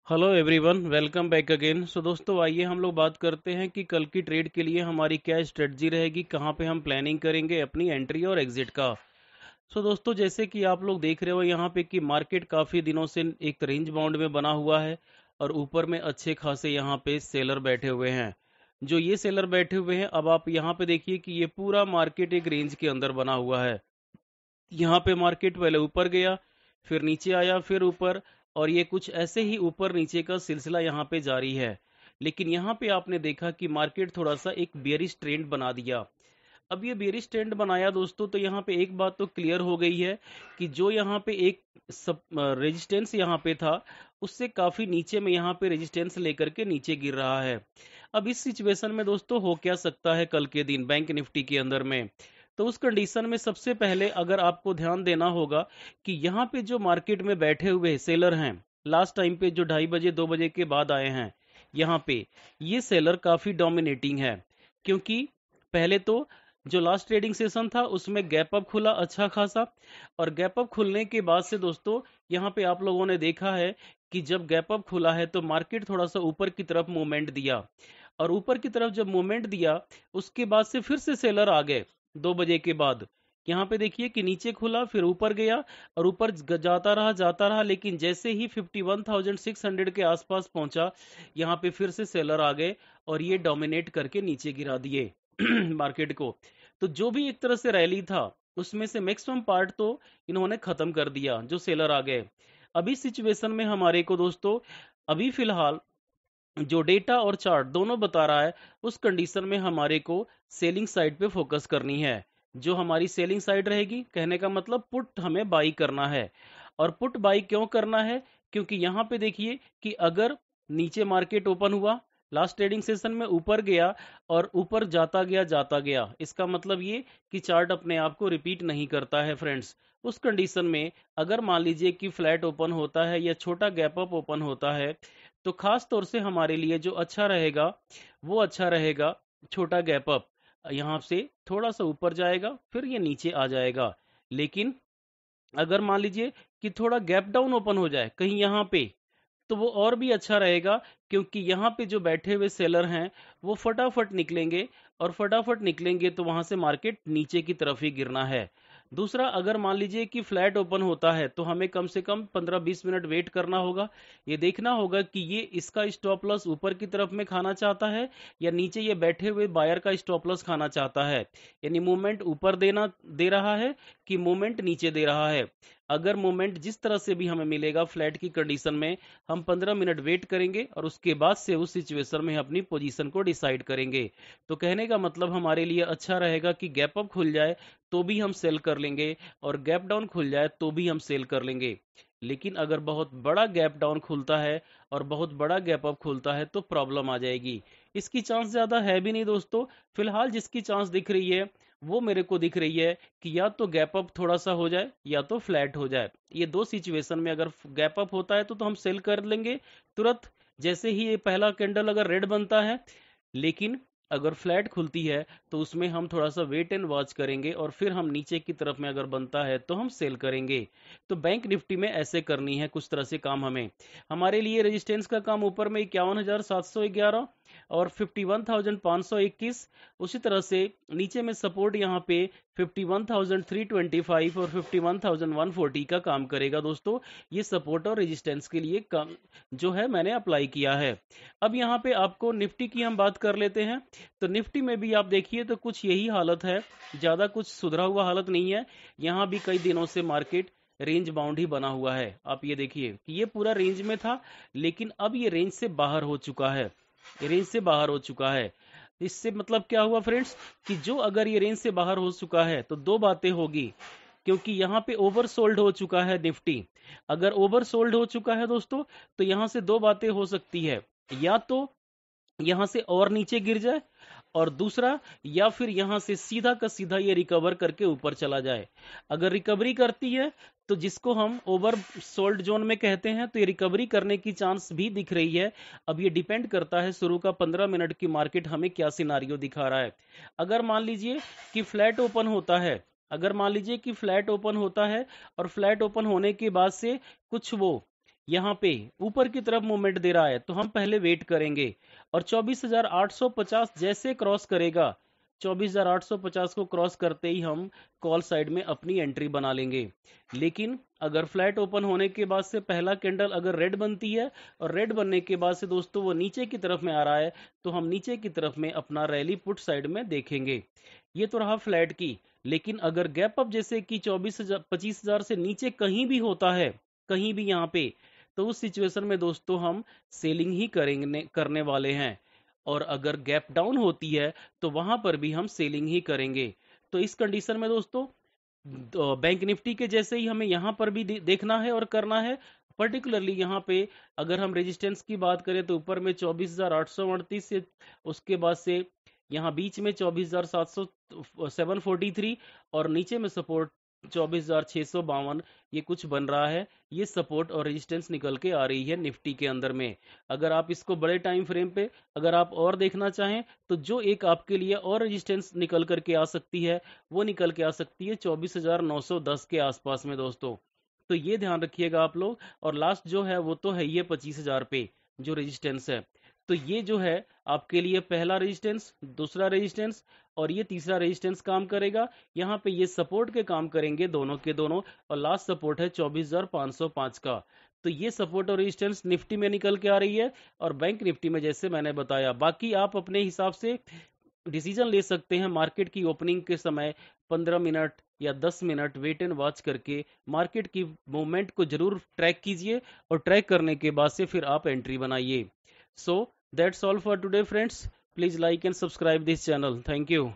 Hello everyone, welcome back again. दोस्तों, आइए हम लोग बात करते हैं कि कल की ट्रेड के लिए हमारी क्या स्ट्रेटजी रहेगी, कहाँ पे हम प्लानिंग करेंगे अपनी एंट्री और एग्जिट का। दोस्तों, जैसे कि आप लोग देख रहे हो यहाँ पे कि मार्केट काफ़ी दिनों से एक रेंज बाउंड में बना हुआ है और ऊपर में अच्छे खासे यहाँ पे सेलर बैठे हुए हैं। जो ये सेलर बैठे हुए हैं, अब आप यहाँ पे देखिए कि ये पूरा मार्केट एक रेंज के अंदर बना हुआ है। यहाँ पे मार्केट पहले ऊपर गया, फिर नीचे आया, फिर ऊपर, और ये कुछ ऐसे ही ऊपर नीचे का सिलसिला यहाँ पे जारी है। लेकिन यहाँ पे आपने देखा कि मार्केट थोड़ा सा एक बेयरिश ट्रेंड बना दिया। अब ये बेयरिश ट्रेंड बनाया दोस्तों, तो यहाँ पे एक बात तो क्लियर हो गई है कि जो यहाँ पे एक सब रेजिस्टेंस यहाँ पे था, उससे काफी नीचे में यहाँ पे रेजिस्टेंस लेकर के नीचे गिर रहा है। अब इस सिचुएशन में दोस्तों हो क्या सकता है कल के दिन बैंक निफ्टी के अंदर में। तो उस कंडीशन में सबसे पहले अगर आपको ध्यान देना होगा कि यहाँ पे जो मार्केट में बैठे हुए सेलर हैं, लास्ट टाइम पे जो 2:30 बजे 2 बजे के बाद आए हैं, यहाँ पे ये सेलर काफी डोमिनेटिंग है। क्योंकि पहले तो जो लास्ट ट्रेडिंग सेशन था उसमें गैप अप खुला अच्छा खासा, और गैप अप खुलने के बाद से दोस्तों यहाँ पे आप लोगों ने देखा है कि जब गैप अप खुला है तो मार्केट थोड़ा सा ऊपर की तरफ मूवमेंट दिया, और ऊपर की तरफ जब मूवमेंट दिया उसके बाद से फिर से सेलर आ गए 2 बजे के बाद। यहाँ पे देखिए कि नीचे खुला फिर ऊपर गया और ऊपर जाता रहा, लेकिन जैसे ही 51,600 के आसपास पहुंचा, यहाँ पे फिर से सेलर आ गए और ये डोमिनेट करके नीचे गिरा दिए मार्केट को। तो जो भी एक तरह से रैली था उसमें से मैक्सिमम पार्ट तो इन्होंने खत्म कर दिया, जो सेलर आ गए। अभी सिचुएशन में हमारे को दोस्तों, अभी फिलहाल जो डेटा और चार्ट दोनों बता रहा है, उस कंडीशन में हमारे को सेलिंग साइड पे फोकस करनी है। जो हमारी सेलिंग साइड रहेगी, कहने का मतलब पुट हमें बाई करना है। और पुट बाई क्यों करना है? क्योंकि यहाँ पे देखिए कि अगर नीचे मार्केट ओपन हुआ, लास्ट ट्रेडिंग सेशन में ऊपर गया और ऊपर जाता गया, इसका मतलब ये कि चार्ट अपने आप को रिपीट नहीं करता है फ्रेंड्स। उस कंडीशन में अगर मान लीजिए कि फ्लैट ओपन होता है या छोटा गैप अप ओपन होता है, तो खास तौर से हमारे लिए जो अच्छा रहेगा वो अच्छा रहेगा छोटा गैप अप। यहाँ से थोड़ा सा ऊपर जाएगा फिर ये नीचे आ जाएगा। लेकिन अगर मान लीजिए कि थोड़ा गैप डाउन ओपन हो जाए कहीं यहाँ पे, तो वो और भी अच्छा रहेगा, क्योंकि यहाँ पे जो बैठे हुए सेलर हैं वो फटाफट निकलेंगे, और फटाफट निकलेंगे तो वहां से मार्केट नीचे की तरफ ही गिरना है। दूसरा, अगर मान लीजिए कि फ्लैट ओपन होता है तो हमें कम से कम 15-20 मिनट वेट करना होगा। ये देखना होगा कि ये इसका स्टॉप लॉस ऊपर की तरफ में खाना चाहता है या नीचे ये बैठे हुए बायर का स्टॉप लॉस खाना चाहता है। यानी मूवमेंट ऊपर दे रहा है कि मूवमेंट नीचे दे रहा है। अगर मूवमेंट जिस तरह से भी हमें मिलेगा फ्लैट की कंडीशन में, हम 15 मिनट वेट करेंगे और उसके बाद से उस सिचुएशन में अपनी पोजीशन को डिसाइड करेंगे। तो कहने का मतलब हमारे लिए अच्छा रहेगा कि गैप अप खुल जाए तो भी हम सेल कर लेंगे, और गैप डाउन खुल जाए तो भी हम सेल कर लेंगे। लेकिन अगर बहुत बड़ा गैप डाउन खुलता है और बहुत बड़ा गैप अप खुलता है तो प्रॉब्लम आ जाएगी। इसकी चांस ज्यादा है भी नहीं दोस्तों। फिलहाल जिसकी चांस दिख रही है वो मेरे को दिख रही है कि या तो गैप अप थोड़ा सा हो जाए या तो फ्लैट हो जाए। ये दो सिचुएशन में अगर गैप अप होता है तो हम सेल कर लेंगे तुरंत, जैसे ही ये पहला कैंडल अगर रेड बनता है। लेकिन अगर फ्लैट खुलती है तो उसमें हम थोड़ा सा वेट एंड वॉच करेंगे, और फिर हम नीचे की तरफ में अगर बनता है तो हम सेल करेंगे। तो बैंक निफ्टी में ऐसे करनी है कुछ तरह से काम हमें। हमारे लिए रेजिस्टेंस का काम ऊपर में 51,711 और 51,521। उसी तरह से नीचे में सपोर्ट यहाँ पे 51,325 और 51,140 का काम करेगा दोस्तों। ये सपोर्ट और रेजिस्टेंस के लिए काम जो है मैंने अप्लाई किया है। अब यहाँ पे आपको निफ्टी की हम बात कर लेते हैं। तो निफ्टी में भी आप देखिए तो कुछ यही हालत है, ज्यादा कुछ सुधरा हुआ हालत नहीं है। यहाँ भी कई दिनों से मार्केट रेंज बाउंड ही बना हुआ है। आप ये देखिए कि ये पूरा रेंज में था, लेकिन अब ये रेंज से बाहर हो चुका है। रेंज से बाहर हो चुका है। इससे मतलब क्या हुआ फ्रेंड्स, कि जो अगर ये रेंज से बाहर हो चुका है तो दो बातें होगी। क्योंकि यहाँ पे ओवर सोल्ड हो चुका है निफ्टी। अगर ओवर सोल्ड हो चुका है दोस्तों, तो यहाँ से दो बातें हो सकती है। या तो यहां से और नीचे गिर जाए, और दूसरा, या फिर यहां से सीधा का सीधा ये रिकवर करके ऊपर चला जाए। अगर रिकवरी करती है तो जिसको हम ओवर सोल्ड जोन में कहते हैं, तो ये रिकवरी करने की चांस भी दिख रही है। अब ये डिपेंड करता है शुरू का 15 मिनट की मार्केट हमें क्या सिनारियो दिखा रहा है। अगर मान लीजिए कि फ्लैट ओपन होता है, अगर मान लीजिए कि फ्लैट ओपन होता है और फ्लैट ओपन होने के बाद से कुछ वो यहाँ पे ऊपर की तरफ मूवमेंट दे रहा है, तो हम पहले वेट करेंगे और 24,850 जैसे क्रॉस करेगा, 24,850 को क्रॉस करते ही हम कॉल साइड में अपनी एंट्री बना लेंगे। लेकिन अगर फ्लैट ओपन होने के बाद से पहला कैंडल अगर रेड बनती है और रेड बनने के बाद से दोस्तों वो नीचे की तरफ में आ रहा है, तो हम नीचे की तरफ में अपना रैली पुट साइड में देखेंगे। ये तो रहा फ्लैट की। लेकिन अगर गैप अप जैसे कि 25,000 से नीचे कहीं भी होता है, कहीं भी यहाँ पे, तो उस सिचुएशन में दोस्तों हम सेलिंग ही करेंगे करने वाले हैं। और अगर गैप डाउन होती है तो वहां पर भी हम सेलिंग ही करेंगे। तो इस कंडीशन में दोस्तों बैंक निफ्टी के जैसे ही हमें यहाँ पर भी देखना है और करना है। पर्टिकुलरली यहाँ पे अगर हम रेजिस्टेंस की बात करें तो ऊपर में 24,838 से, उसके बाद से यहाँ बीच में 24,743 और नीचे में सपोर्ट 24,652 ये कुछ बन रहा है। ये सपोर्ट और रेजिस्टेंस निकल के आ रही है निफ्टी के अंदर में। अगर आप इसको बड़े टाइम फ्रेम पे अगर आप और देखना चाहें तो जो एक आपके लिए और रेजिस्टेंस निकल करके आ सकती है वो निकल के आ सकती है 24,910 के आसपास में दोस्तों। तो ये ध्यान रखिएगा आप लोग। और लास्ट जो है वो तो है ये 25,000 पे जो रेजिस्टेंस है। तो ये जो है आपके लिए पहला रेजिस्टेंस, दूसरा रेजिस्टेंस और ये तीसरा रेजिस्टेंस काम करेगा। यहाँ पे ये सपोर्ट के काम करेंगे दोनों के दोनों। और लास्ट सपोर्ट है 24,505 का। तो ये सपोर्ट और रेजिस्टेंस निफ्टी में निकल के आ रही है और बैंक निफ्टी में जैसे मैंने बताया। बाकी आप अपने हिसाब से डिसीजन ले सकते हैं मार्केट की ओपनिंग के समय 15 मिनट या 10 मिनट वेट एंड वॉच करके मार्केट की मूवमेंट को जरूर ट्रैक कीजिए और ट्रैक करने के बाद से फिर आप एंट्री बनाइए। So that's all for today friends. Please like and subscribe this channel. Thank you.